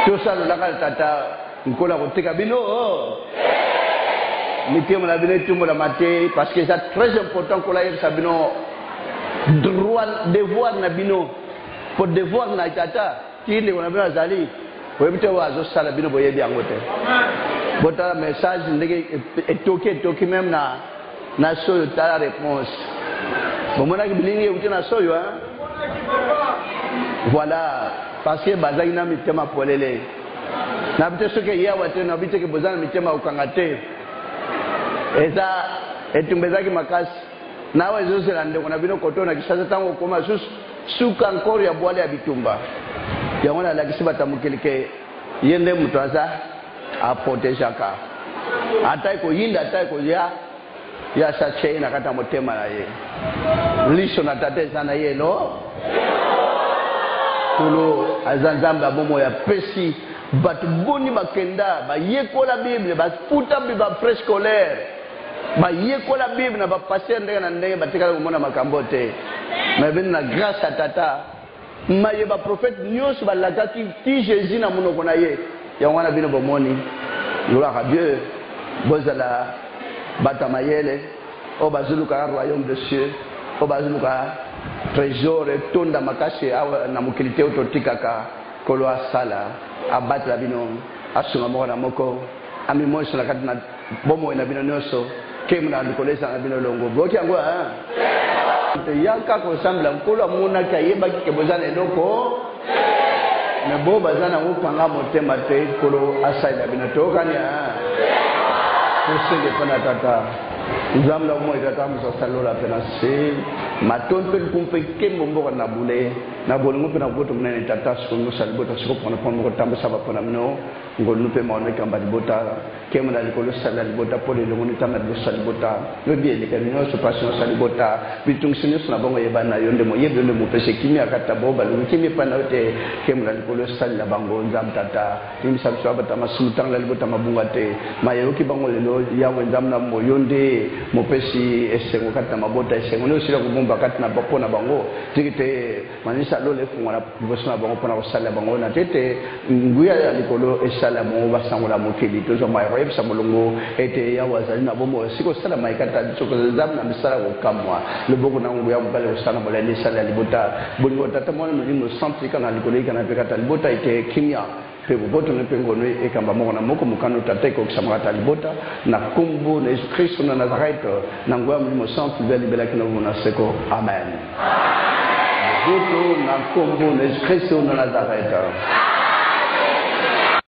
Tout ça, le lacal tata, nkola kotika bino. Mitemo na bino tout le matin parce que c'est très important qu'on aille sabino droit devoir na bino pour devoir na tata kile on a bino zali webite wazo sala bino boye bi angote bota message ndenge etoki même na so ta réponse bon mona ki bilingi uti na so yo voilà parce que bazaki na mitema polele na bite soke ya wate na bite ke bozana mitema ukangate eza etumbezaki makasi nawe zosela ndeko na bino kotona kisasa tango koma suka encore ya bwale ya bitumba yango na lakisi batamukelike yende mutu aza apotejaka atai ko yinda atai ko ya sache na kata motema na ye liso na tate sana ye no tulo azanzamba bomo ya pesi batu boni bakenda ba yekola bible ba futa ba préscolaire ba yekola bible na ba passer ndenge na ndenge batikala kumona makambo te mais ben na grâce à tata maye ba prophète nyos ba lakaki ti Jésus na monoko na ye ya wana bino bomoni gloire à Dieu bozala bata mayele o bazuluka royaume de cieux o bazuluka trésor tonda makasi na mukilite ototikaka kolo asala abatla bino asunga moko na moko ami moyo na katina bomo na bino nyoso kemna ndikolesa na bino longo boki yango yaka ko sambla nkolo mona kayeba ke bozana eloko me bo bazana upanga motema te kolo asala bino tokanya kusenge pana tata nzamla moyo tata musa salola pena se matonto kumpe kembo mboka na bule na bolingo pe na boto mnene tata sunu salibota siko pona pona ko tamba saba pona mno ngolu pe maone kamba libota kemo na likolo sala libota pole longo ni tamba salibota no bien le kamino so passion salibota bitung sinu na bongo yebana yonde mo yebe le mo pese kimi akata boba lo kimi pana te kemo na likolo sala bango nzam tata kimi sabso abata masutang la libota mabunga te mayo ki bango lelo yawe nzam na mo yonde mo pesi esengo kata mabota esengo no sila kubumba kata na bapona bango tikite manisa lo le fungwana bosona bango pona osala bango na tete nguya ya likolo esala mo basangola mokeli tozo mai rebe samolongo ete ya wazali na bomo siko sala mai kata soko zam na misala ko kamwa le boko na nguya mbale osana mola ni sala libota bolingo tata mo no centre kana likolo kana pe kata libota ite kimia pe boto ne pengo no e kamba mo na moko mukano tate ko samata libota na kumbu na Yesu Kristo na Nazareth na nguya mo centre beli bela kina mo na seko amen. Boto na kumbu na Yesu Kristo na Nazareth.